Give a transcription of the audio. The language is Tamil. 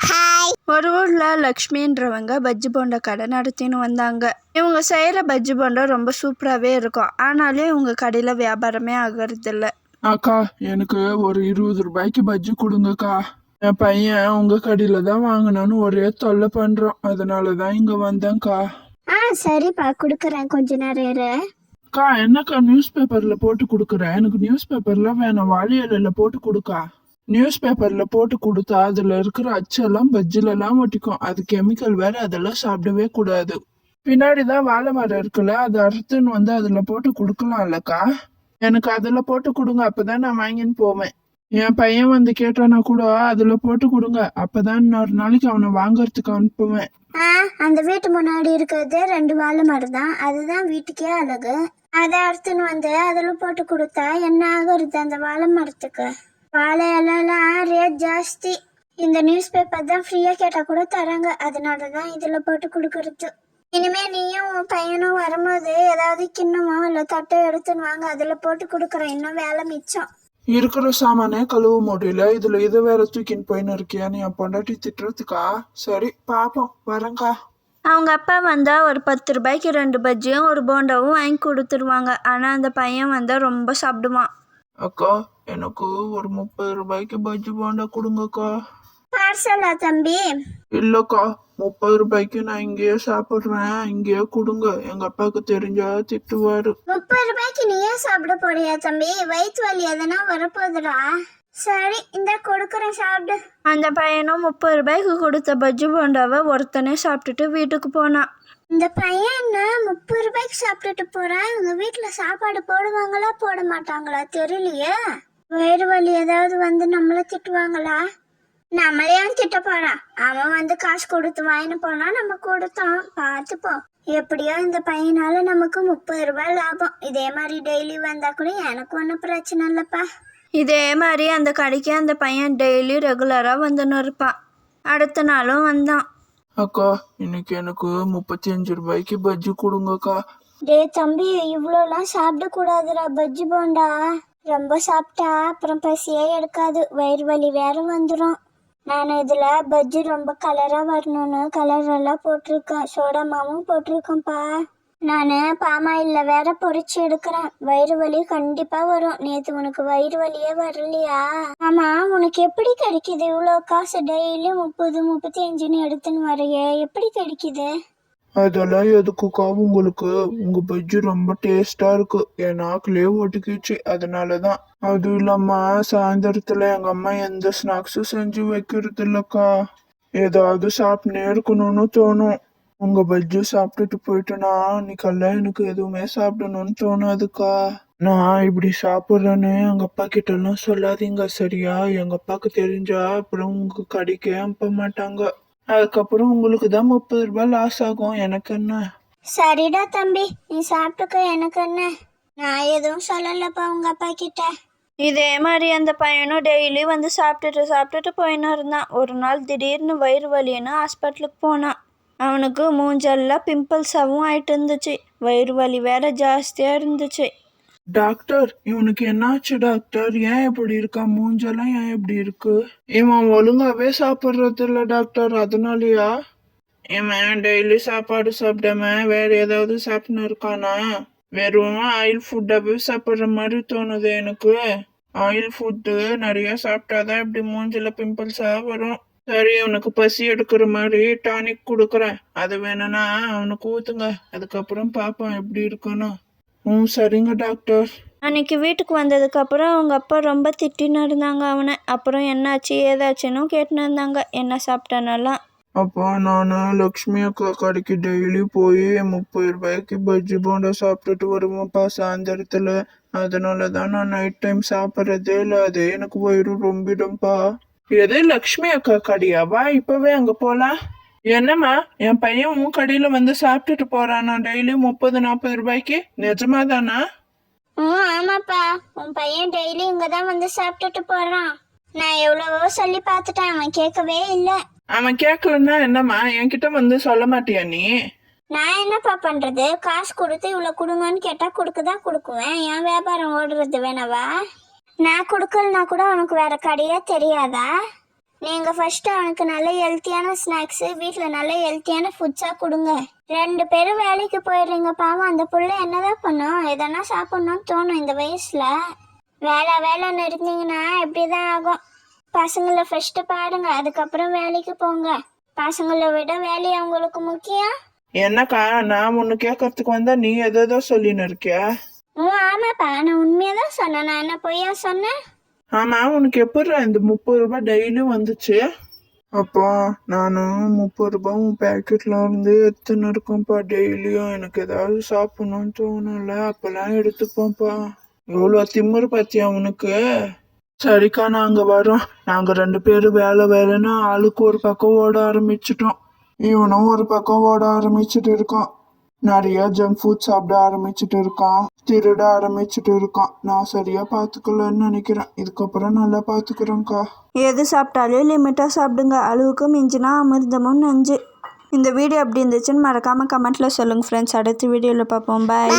ஹாய். ஒரு ஊர்ல லக்ஷ்மின்றவங்க பஜ்ஜி போண்டா கடை நடத்தின்னு வந்தாங்க. இவங்க செய்யற பஜ்ஜி போண்டா ரொம்ப சூப்பராகவே இருக்கும். ஆனாலும் இவங்க கடையில வியாபாரமே ஆகிறது இல்ல. அக்கா, எனக்கு ஒரு 20 ரூபாய்க்கு பஜ்ஜி கொடுங்கக்கா. என் பையன் உங்க கடையில தான் வாங்கினான்னு ஒரே தொல்லை பண்றான். அதனாலதான் இங்க வந்தேன்க்கா. சரிப்பா, கொடுக்குறேன், கொஞ்ச நேரம் இரு. அக்கா, என்னக்கா நியூஸ் பேப்பர்ல போட்டு கொடுக்குறேன்? எனக்கு நியூஸ் பேப்பர்ல வேணாம், வாழை இலையில போட்டு கொடுக்கா. நியூஸ் பேப்பர்ல போட்டு கொடுத்தா அதுல இருக்கிற அச்செல்லாம் பஜ்ஜில எல்லாம் ஒட்டிக்கும். அது கெமிக்கல் வேற, அதெல்லாம் சாப்பிடவே கூடாது. பின்னாடிதான் வாழை மரம் இருக்குல்ல, அதை அறுத்துன்னு வந்து அதுல போட்டு கொடுக்கலாம்லக்கா. எனக்கு அதுல போட்டு கொடுங்க, அப்பதான் நான் வாங்கின்னு போவேன். என் பையன் வந்து கேட்டானா கூட அதுல போட்டு கொடுங்க, அப்பதான் இன்னொரு நாளைக்கு அவனை வாங்கறதுக்கு அனுப்புவேன். அந்த வீட்டு முன்னாடி இருக்கிறது 2 வாழை மரம் தான், அதுதான் வீட்டுக்கே அழகு. அதை அறுத்துன்னு வந்து அதுல போட்டு கொடுத்தா என்ன ஆகுறது அந்த வாழை மரத்துக்கு? வாழை இலைலாம் ரேட் ஜாஸ்தி. இந்த நியூஸ் பேப்பர் தான் ஃப்ரீயா கேட்டா கூட தராங்க, அதனாலதான் இதுல போட்டு கொடுக்கறது. இனிமே நீயும் உன் பையனும் வரும்போது ஏதாவது கிண்ணமோ இல்ல தட்டை எடுத்துன்னு வாங்க, அதுல போட்டு கொடுக்குறேன், இன்னும் வேலை மிச்சம். இருக்கிற சாமானே கழுவ முடியல, இதுல இதை வேற தூக்கின்னு போயின்னு இருக்கியான்னு என் பொண்டாட்டி திட்டுறதுக்கா? சரி பாப்போம், வரேங்க்கா. அவங்க அப்பா வந்தா ஒரு 10 ரூபாய்க்கு 2 பஜ்ஜியும் ஒரு போண்டாவும் வாங்கி கொடுத்துருவாங்க. ஆனா அந்த பையன் வந்தா ரொம்ப சாப்பிடுவான். அக்கா, எனக்கு ஒரு 30 ரூபாய்க்கு பஜ்ஜி போண்டா கொடுங்கக்கா. பார்சலா தம்பி? இல்லக்கா, 30 ரூபாய்க்கு நான் இங்கேயே சாப்பிடுறேன், இங்கேயே கொடுங்க. எங்க அப்பாவுக்கு தெரிஞ்சா திட்டுவாரு. 30 ரூபாய்க்கு நீயே சாப்பிட போறியா தம்பி? வயிற்று வலி எதனா வரப்போகுதுடா. சரி, இந்த கொடுக்குறேன், சாப்பிடு. அந்த பையனும் 30 ரூபாய்க்கு கொடுத்த பஜ்ஜி போண்டாவை ஒருத்தனே சாப்பிட்டுட்டு வீட்டுக்கு போனான். இந்த பையன் என்ன 30 ரூபாய்க்கு சாப்பிட்டுட்டு போறான்? இவங்க வீட்டுல சாப்பாடு போடுவாங்களா போட மாட்டாங்களா தெரியலையே. வயிறு வலி ஏதாவது வந்து நம்மள திட்டுவாங்களா? நம்மளையும் திட்ட போறான். அவன் வந்து காசு கொடுத்து வாங்கிட்டு போனா நம்ம கொடுத்தோம், பார்த்துப்போம். எப்படியோ இந்த பையனால நமக்கு 30 ரூபாய் லாபம். இதே மாதிரி டெய்லி வந்தா கூட எனக்கு ஒன்றும் பிரச்சனை இல்லப்பா. இதே மாதிரி அந்த கடைக்கு அந்த பையன் டெய்லி ரெகுலராக வந்துன்னு இருப்பான். அடுத்த நாளும் வந்தான். அக்கா, இன்னைக்கு எனக்கு 35 ரூபாய்க்கு பஜ்ஜி கொடுங்கக்கா. டே தம்பி, இவ்வளோலாம் சாப்பிட கூடாதுடா பஜ்ஜி போண்டா. ரொம்ப சாப்பிட்டா அப்புறம் பசியே எடுக்காது, வயிறு வலி வேற வந்துடும். நான் இதுல பஜ்ஜி ரொம்ப கலரா வரணும்னு கலர் எல்லாம் போட்டிருக்கேன், சோடாமாவும் போட்டிருக்கேன்ப்பா. நானு பாமாயில்ல வேற பொரிச்சு எடுக்கிறேன். வயிறு வலி கண்டிப்பா வரும். நேத்து உனக்கு வயிறு வலியே வரலையா? ஆமா, உனக்கு எப்படி கிடைக்குது இவ்வளோ காசு? டெய்லி 30 35ன்னு எடுத்துன்னு வரையே, எப்படி கிடைக்குது? அதெல்லாம் எதுக்குக்கா உங்களுக்கு? உங்க பஜ்ஜி ரொம்ப டேஸ்டா இருக்கு, என் நாக்குலயே ஒட்டிக்கிச்சு, அதனாலதான். அதுவும் இல்லாம சாயந்தரத்துல எங்க அம்மா எந்த ஸ்நாக்ஸும் செஞ்சு வைக்கிறது இல்லக்கா. ஏதாவது சாப்பிட்டுனே இருக்கணும்னு தோணும். உங்க பஜ்ஜி சாப்பிட்டுட்டு போயிட்டேனா அன்னைக்கெல்லாம் எனக்கு எதுவுமே சாப்பிடணும்னு தோணாதுக்கா. நான் இப்படி சாப்பிட்றேன்னு எங்க அப்பா கிட்ட எல்லாம் சொல்லாதீங்க, சரியா? எங்க அப்பாவுக்கு தெரிஞ்சா அப்புறம் உங்க கடைக்கே அனுப்ப மாட்டாங்க. அதுக்கப்புறம் உங்களுக்கு தான் 30 ரூபாய் லாஸ் ஆகும், எனக்கு என்ன? சரிடா தம்பி, நீ சாப்பிட்டுக்க, எனக்கு என்ன. நான் எதுவும் சொல்லலப்பா உங்க அப்பா கிட்ட. இதே மாதிரி அந்த பையனும் டெய்லி வந்து சாப்பிட்டுட்டு போயின்னு இருந்தான். ஒரு நாள் திடீர்னு வயிறு வலின்னு ஹாஸ்பிட்டலுக்கு போனான். அவனுக்கு மூஞ்செல்லாம் பிம்பிள்ஸாகவும் ஆயிட்டு இருந்துச்சு. வயிறு வலி வேற ஜாஸ்தியாக இருந்துச்சு. டாக்டர், இவனுக்கு என்னாச்சு டாக்டர்? ஏன் இப்படி இருக்கா? மூஞ்செல்லாம் ஏன் இப்படி இருக்கு? இவன் ஒழுங்காவே சாப்பிட்றது இல்ல டாக்டர், அதனாலயா? இவன் டெய்லி சாப்பாடு சாப்பிடாம வேற ஏதாவது சாப்பிட்டு இருக்கானா? வெறும் ஆயில் ஃபுட்டாவே சாப்பிட்ற மாதிரி தோணுது எனக்கு. ஆயில் ஃபுட்டு நிறைய சாப்பிட்டாதான் இப்படி மூஞ்சில பிம்பிள்ஸா வரும். சரி, உனக்கு பசி எடுக்கிற மாதிரி டானிக் கொடுக்குறேன், அது வேணும்னா அவனுக்கு ஊத்துங்க, அதுக்கப்புறம் பாப்போம் எப்படி இருக்குன்னு. சரிங்க டாக்டர். அன்னைக்கு வீட்டுக்கு வந்ததுக்கப்புறம் அவங்க அப்பா ரொம்ப திட்டின்னு இருந்தாங்க அவனை. அப்புறம் என்னாச்சு ஏதாச்சுன்னு கேட்டுன்னு இருந்தாங்க, என்ன சாப்பிட்டானெல்லாம். அப்போ நான் லக்ஷ்மி அக்கா கடைக்கு டெய்லி போய் 30 ரூபாய்க்கு பஜ்ஜி போண்டா சாப்பிட்டுட்டு வருவேன்ப்பா சாயந்தரத்துல. அதனாலதான் நான் நைட் டைம் சாப்பிட்றதே இல்லை, அது எனக்கு வயிறு ரொம்பிடும்பா. எது லக்ஷ்மி அக்கா கடையா? வா இப்பவே அங்க போலாம். என்னம்மா, என் பையன் உன் கடையில வந்து சாப்பிட்டுட்டு போறானா டெய்லி 30 40 ரூபாய்க்கு? நிஜமாதானா? ஆமாப்பா, உன் பையன் டெய்லி இங்கதான் வந்து சாப்பிட்டுட்டு போறான். நான் எவ்வளவோ சொல்லி பார்த்துட்டேன், அவன் கேட்கவே இல்லை. அவன் கேட்கலன்னா என்னம்மா, என்கிட்ட வந்து சொல்ல மாட்டியா நீ? நான் என்னப்பா பண்றது? காசு கொடுத்து இவ்வளவு கொடுங்கன்னு கேட்டா கொடுக்கதான் கொடுக்குவேன். என் வியாபாரம் ஓடுறது வேணவா? நான் கொடுக்கலனா கூட உனக்கு வேற கடையே தெரியாதா? நீங்கள் ஃபர்ஸ்ட் அவனுக்கு நல்ல ஹெல்த்தியான ஸ்நாக்ஸு வீட்டில் நல்ல ஹெல்த்தியான ஃபுட்ஸாக கொடுங்க. 2 பேரும் வேலைக்கு போயிடுறீங்க, பாவம் அந்த புள்ள என்னதான் பண்ணும்? எதனா சாப்பிட்ணுன்னு தோணும் இந்த வயசில். வேலைன்னு இருந்தீங்கன்னா இப்படி தான் ஆகும். பசங்களை ஃபர்ஸ்ட் பாருங்க, அதுக்கப்புறம் வேலைக்கு போங்க. பசங்களை விட வேலை அவங்களுக்கு முக்கியம். என்னக்கா நான் ஒன்று கேட்கறதுக்கு வந்தா நீ எதோ சொல்லின்னு இருக்கிய? ஆமாப்பா, நான் உண்மையாக தான் சொன்னேன். நான் என்ன பொய்யா சொன்னேன்? ஆமா, உனக்கு எப்படி இந்த 30 ரூபாய் டெய்லியும் வந்துச்சு? அப்பா நான் 30 ரூபாய் உன் பேக்கெட்ல இருந்து எடுத்துன்னு இருக்கேன்ப்பா. டெய்லியும் எனக்கு ஏதாவது சாப்பிடணும்னு தோணும்ல, அப்பெல்லாம் எடுத்துப்போம்ப்பா. எவ்வளோ திமிரு பாத்தியா உனக்கு? சரிக்கா, நாங்க வரோம். நாங்க 2 பேரும் வேலைன்னு ஆளுக்கு ஒரு பக்கம் ஓட ஆரம்பிச்சிட்டோம். இவனும் ஒரு பக்கம் ஓட ஆரம்பிச்சுட்டு இருக்கான். நிறைய ஜங்க் ஃபுட் சாப்பிட ஆரம்பிச்சுட்டு இருக்கான். திருட ஆரம்பிச்சுட்டு இருக்கான். நான் சரியா பாத்துக்கலன்னு நினைக்கிறேன். இதுக்கப்புறம் நல்லா பாத்துக்கிறேன்க்கா. எது சாப்பிட்டாலும் லிமிட்டாக சாப்பிடுங்க. அளவுக்கு மிஞ்சினா அமிர்தமும் நஞ்சு. இந்த வீடியோ எப்படி இருந்துச்சுன்னு மறக்காமல் கமெண்ட்டில் சொல்லுங்கள் ஃப்ரெண்ட்ஸ். அடுத்த வீடியோவில் பார்ப்போம். பாய்.